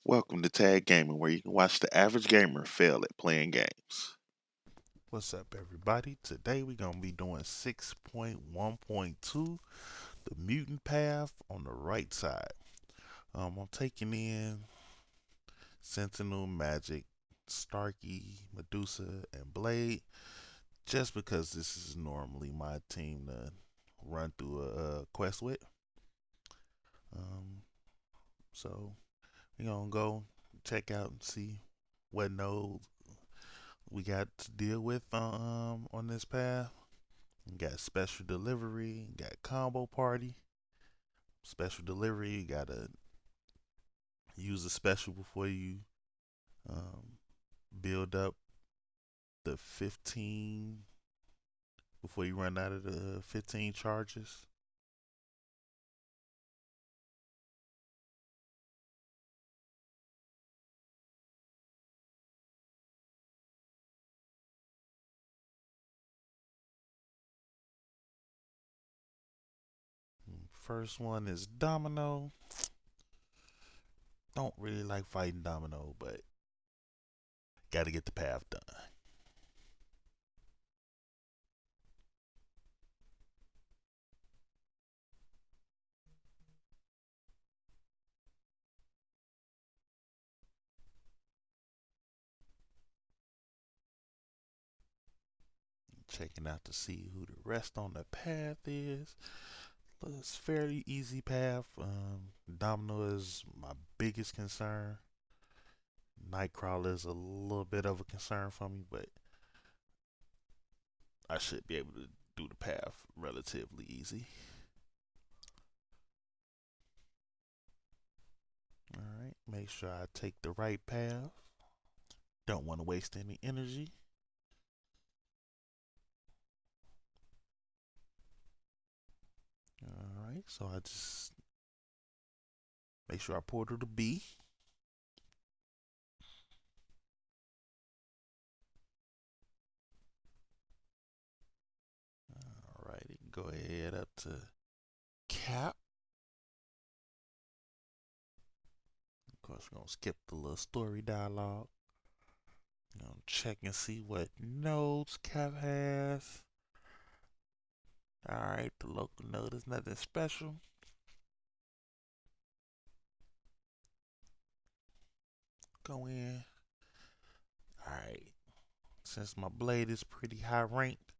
Welcome to T.A.G Gaming, where you can watch the average gamer fail at playing games. What's up, everybody? Today we're going to be doing 6.1.2, the Mutant Path on the right side. I'm taking in Sentinel, Magic, Starkey, Medusa, and Blade, just because this is normally my team to run through a quest with. Um, so we're going to go check out and see what nodes we got to deal with on this path. You got special delivery, you got combo party. Special delivery, you gotta use a special before you um, build up the 15, before you run out of the 15 charges. First one is Domino. Don't really like fighting Domino, but gotta get the path done. Checking out to see who the rest on the path is. It's a fairly easy path. Domino is my biggest concern. Nightcrawler is a little bit of a concern for me, but I should be able to do the path relatively easy. Alright, make sure I take the right path. Don't want to waste any energy. Alright, so I just make sure I portal to B. Alrighty, go ahead up to Cap. Of course, we're gonna skip the little story dialogue. Check and see what nodes Cap has. Alright, the local node is nothing special. Go in. Alright, since my blade is pretty high ranked,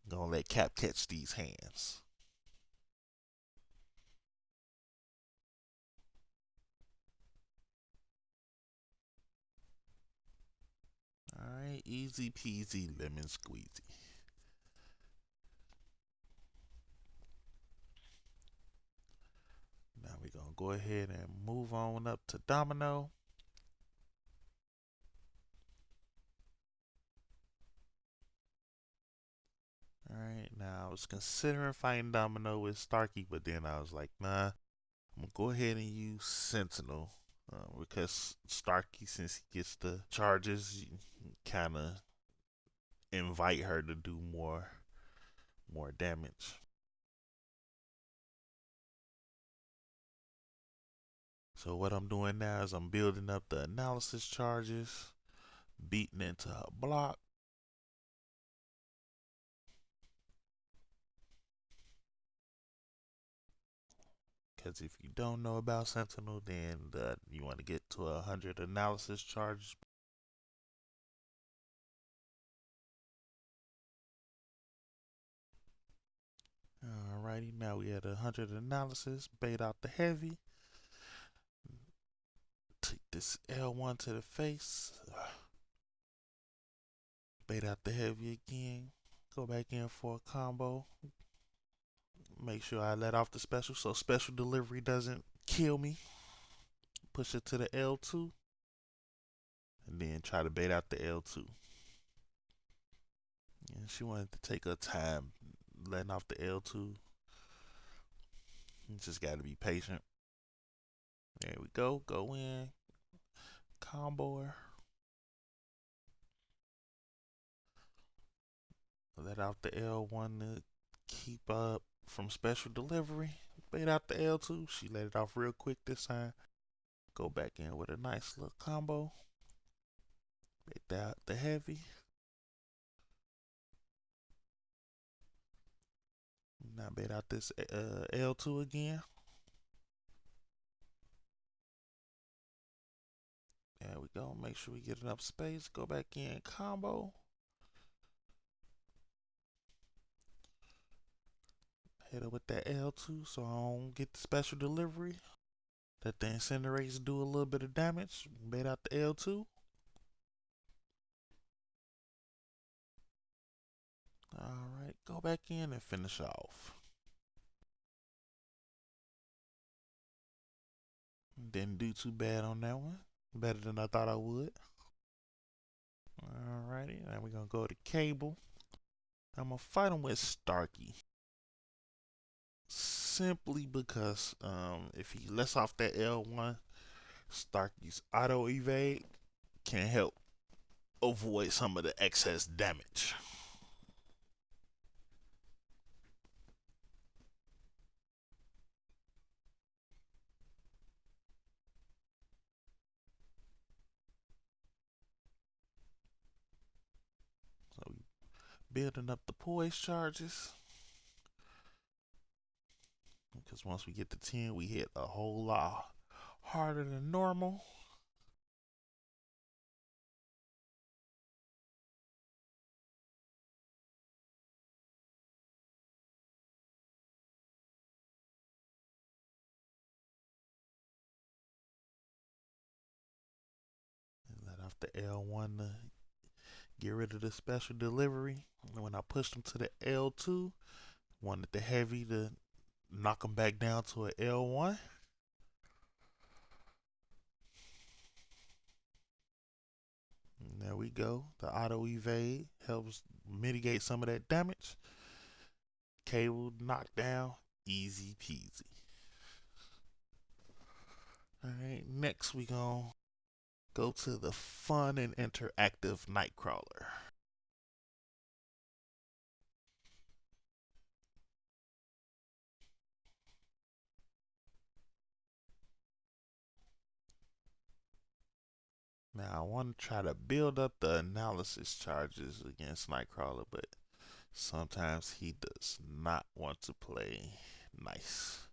I'm gonna let Cap catch these hands. Alright, easy peasy lemon squeezy. Now we're gonna go ahead and move on up to Domino. Alright, now I was considering fighting Domino with Starkey, but then I was like, nah, I'm gonna go ahead and use Sentinel. Because Starkey, since he gets the charges, kind of invite her to do more damage. So what I'm doing now is I'm building up the analysis charges, beating into her block. Because if you don't know about Sentinel, then you want to get to 100 analysis charges. Alrighty, now we at 100 analysis. Bait out the heavy. Take this L1 to the face. Bait out the heavy again. Go back in for a combo. Make sure I let off the special so special delivery doesn't kill me. Push it to the L2. And then try to bait out the L2. And she wanted to take her time letting off the L2. You just got to be patient. There we go. Go in. Combo her. Let out the L1 to keep up from special delivery. Bait out the L2. She let it off real quick this time. Go back in with a nice little combo. Bait out the heavy. Now bait out this L2 again. There we go. Make sure we get enough space. Go back in combo. Hit it with that L2 so I don't get the special delivery. That the incinerates do a little bit of damage. Bait out the L2. Alright, go back in and finish off. Didn't do too bad on that one. Better than I thought I would. Alrighty, now we're gonna go to Cable. I'm gonna fight him with Starkey. Simply because if he lets off that L1, Starkey's auto evade can help avoid some of the excess damage. So we building up the poise charges. Because once we get to 10, we hit a whole lot harder than normal. Let off the L1 to get rid of the special delivery. And when I pushed him to the L2, wanted the heavy to knock him back down to an L1. And there we go. The auto evade helps mitigate some of that damage. Cable knocked down, easy peasy. Alright, next we gonna go to the fun and interactive Nightcrawler. Now I want to try to build up the analysis charges against Nightcrawler, but sometimes he does not want to play nice.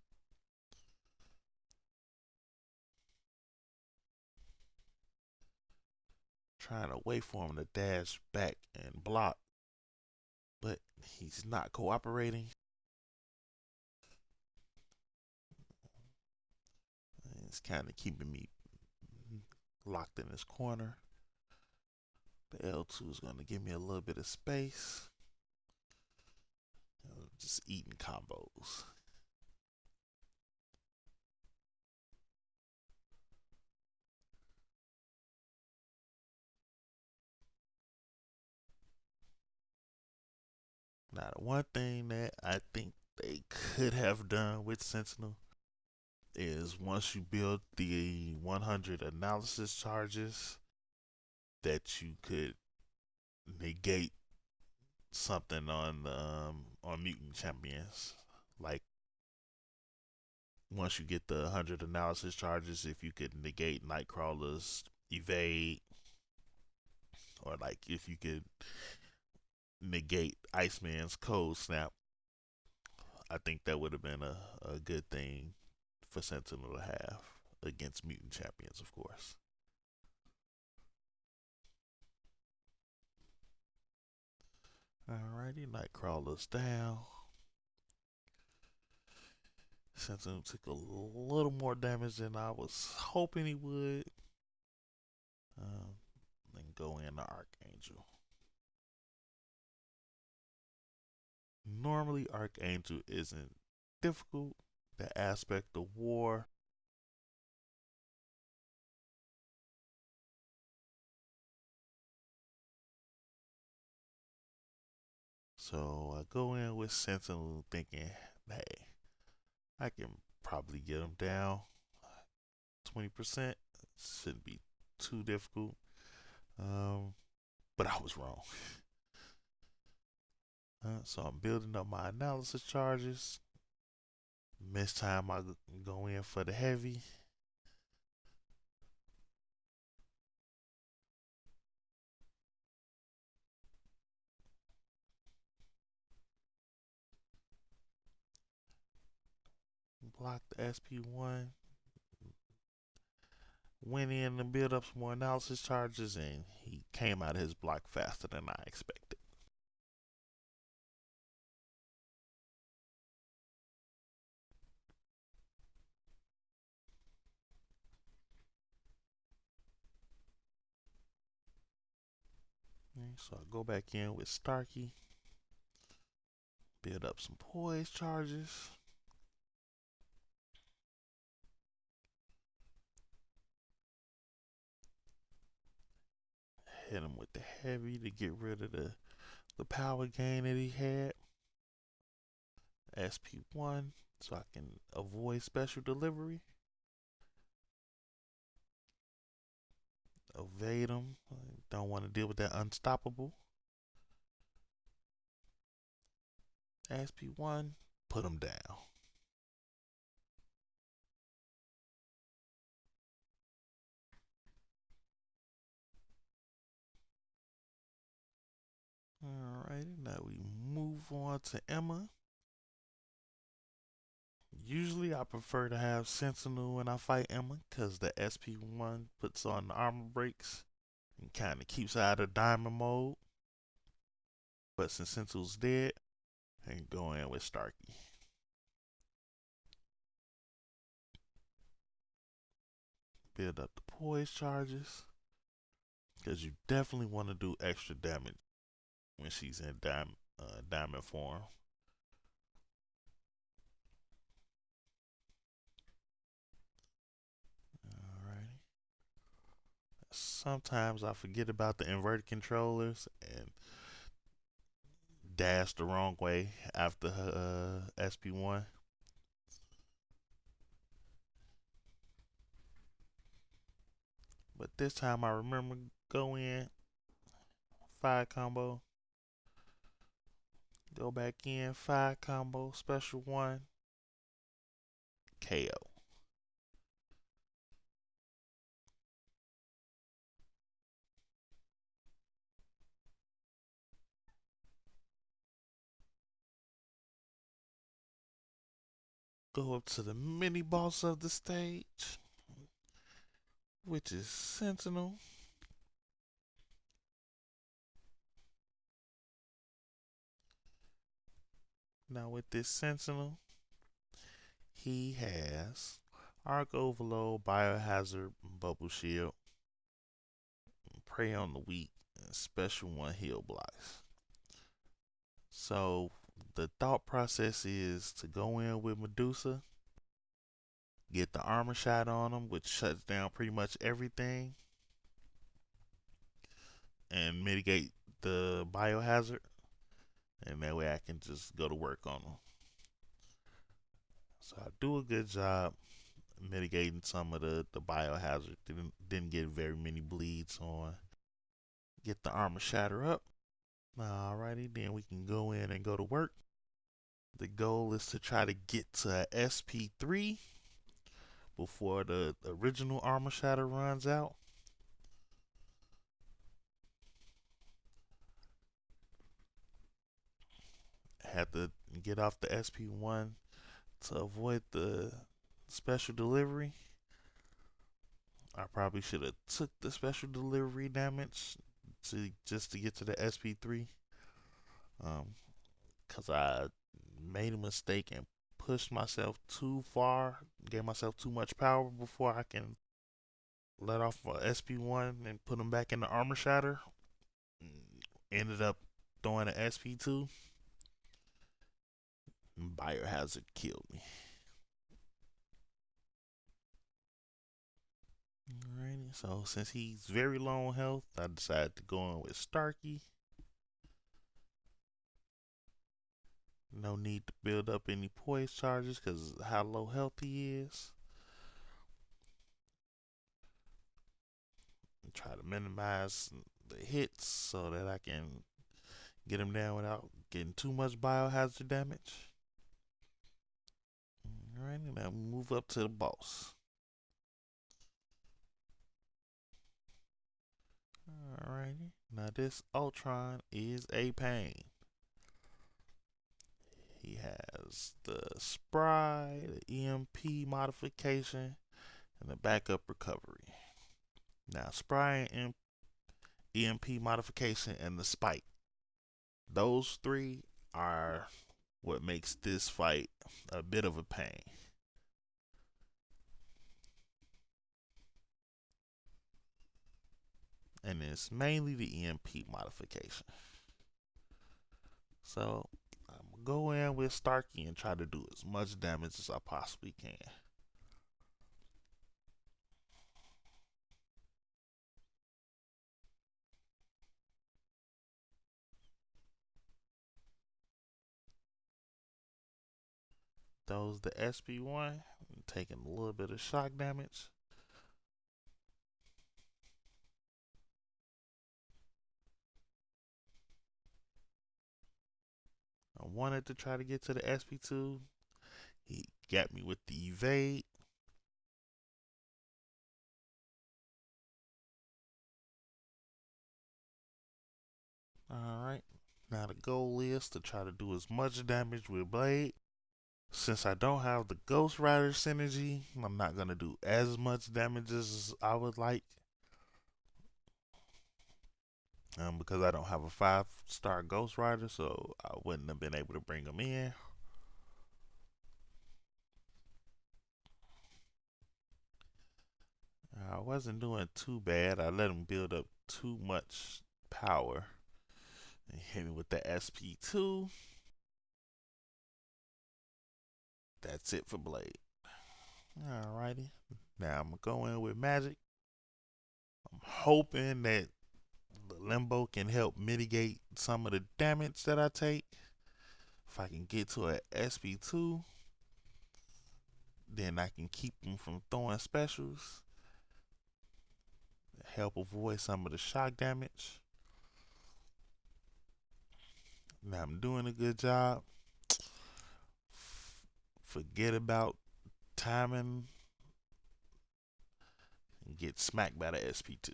Trying to wait for him to dash back and block, but he's not cooperating. It's kind of keeping me locked in this corner. The L2 is going to give me a little bit of space. Just eating combos. Now, the one thing that I think they could have done with Sentinel is once you build the 100 analysis charges, that you could negate something on mutant champions. Like once you get the 100 analysis charges, if you could negate Nightcrawler's evade, or like if you could negate Iceman's cold snap, I think that would have been a good thing for Sentinel to have against mutant champions, of course. Alrighty, Nightcrawler's down. Sentinel took a little more damage than I was hoping he would. Then go in the Archangel. Normally, Archangel isn't difficult. The aspect of war. So I go in with Sentinel thinking, hey, I can probably get him down 20%. Shouldn't be too difficult. But I was wrong. So I'm building up my analysis charges. This time I go in for the heavy. block the SP1. Went in and built up some more analysis charges, and he came out of his block faster than I expected. So I go back in with Starkey, build up some poise charges. Hit him with the heavy to get rid of the power gain that he had. SP1 so I can avoid special delivery. Evade him. I don't want to deal with that unstoppable. SP1, put him down. Alrighty, now we move on to Emma. Usually I prefer to have Sentinel when I fight Emma because the SP1 puts on the armor breaks and kind of keeps her out of diamond mode. But since Sentinel's dead, I can go in with Starkey. Build up the poise charges because you definitely want to do extra damage when she's in diamond form. Alrighty. Sometimes I forget about the inverted controllers and dash the wrong way after her SP1. But this time I remember go in, 5 combo, go back in, 5 combo, special 1, KO. Go up to the mini boss of the stage, which is Sentinel. Now with this Sentinel, he has Arc Overload, Biohazard, Bubble Shield, Prey on the Weak, and Special 1 heal blocks. So the thought process is to go in with Medusa, get the armor shot on him, which shuts down pretty much everything, and mitigate the biohazard, and that way I can just go to work on him. So I do a good job mitigating some of the biohazard. Didn't get very many bleeds on. Get the armor shatter up. Alrighty, then we can go in and go to work. The goal is to try to get to SP3 before the original armor shatter runs out. Had to get off the SP1 to avoid the special delivery. I probably should have took the special delivery damage just to get to the SP3. Cause I made a mistake and pushed myself too far, gave myself too much power before I can let off a SP1 and put him back in the armor shatter. Ended up throwing an SP2. Biohazard killed me. Alrighty, so since he's very low on health, I decided to go in with Starkey. No need to build up any poise charges because of how low health he is. And try to minimize the hits so that I can get him down without getting too much biohazard damage. Alright, now move up to the boss. Alrighty, now this Ultron is a pain. He has the Spry, the EMP modification, and the backup recovery. Now, Spry and EMP modification and the spike. Those three are what makes this fight a bit of a pain. And it's mainly the EMP modification. So I'm gonna go in with Starkey and try to do as much damage as I possibly can. Those the SP1, taking a little bit of shock damage. I wanted to try to get to the SP2. He got me with the evade. Alright. Now the goal is to try to do as much damage with Blade. Since I don't have the Ghost Rider synergy, I'm not going to do as much damage as I would like. Because I don't have a 5-star Ghost Rider, so I wouldn't have been able to bring him in. I wasn't doing too bad. I let him build up too much power. And hit me with the SP2. That's it for Blade. Alrighty. Now I'm going to go in with Magic. I'm hoping that the Limbo can help mitigate some of the damage that I take. If I can get to an SP2, then I can keep him from throwing specials. Help avoid some of the shock damage. Now I'm doing a good job. Forget about timing and get smacked by the SP2.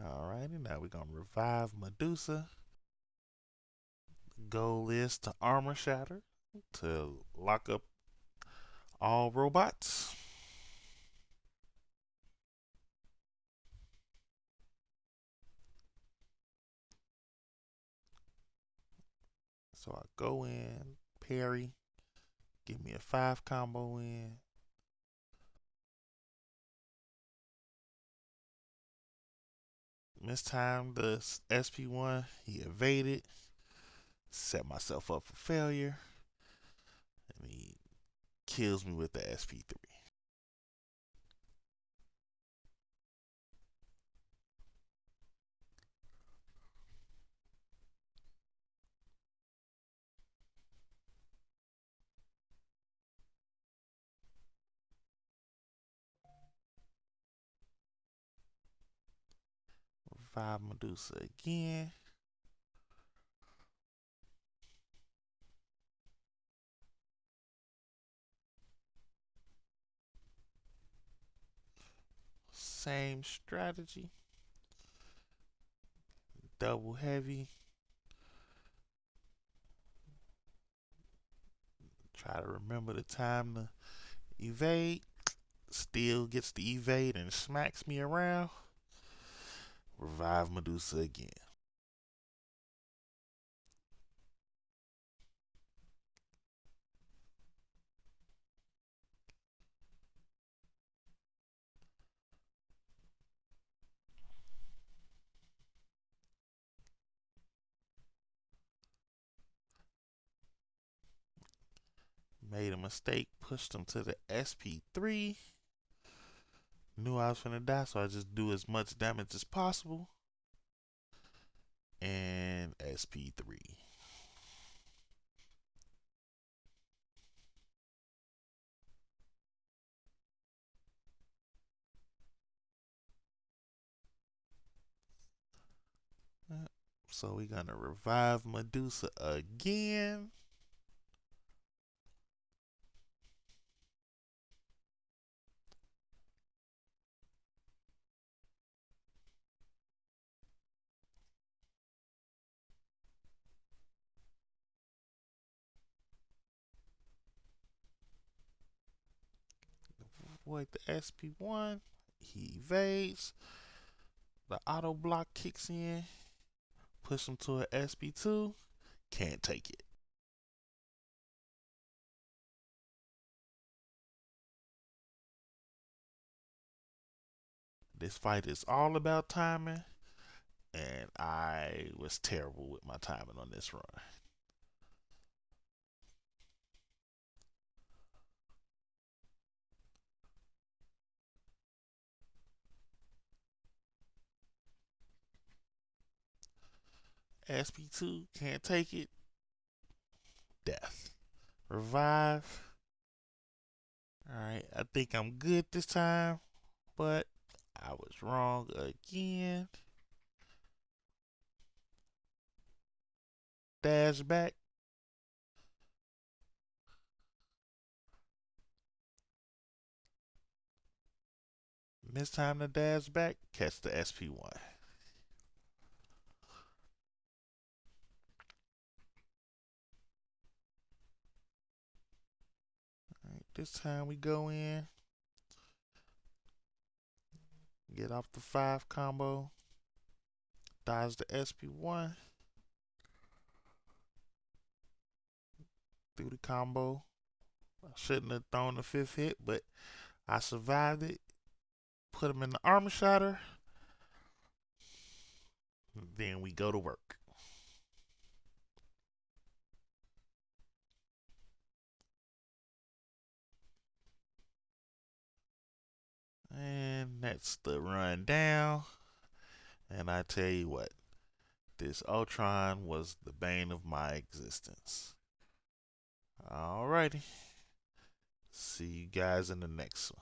Alrighty, now we're gonna revive Medusa. The goal is to armor shatter to lock up all robots. So I go in, parry, give me a 5 combo in. This time the SP1, he evaded, set myself up for failure, and he kills me with the SP3. Revive Medusa again. Same strategy. Double heavy. Try to remember the time to evade. Still gets the evade and smacks me around. Revive Medusa again. Made a mistake, pushed him to the SP3. Knew I was finna die, so I just do as much damage as possible. And SP3. So we're gonna revive Medusa again. avoid the SP1. He evades. The auto block kicks in. Push him to an SP2. Can't take it. This fight is all about timing, and I was terrible with my timing on this run. SP2 can't take it. Death. Revive. Alright, I think I'm good this time, but I was wrong again. Dash back. This time to dash back, catch the SP1. Alright, this time we go in. Get off the 5 combo. Dodge the SP1. Through the combo. I shouldn't have thrown the 5th hit, but I survived it. Put him in the armor shatter. Then we go to work. And that's the run down. And I tell you what, this Ultron was the bane of my existence. Alrighty. See you guys in the next one.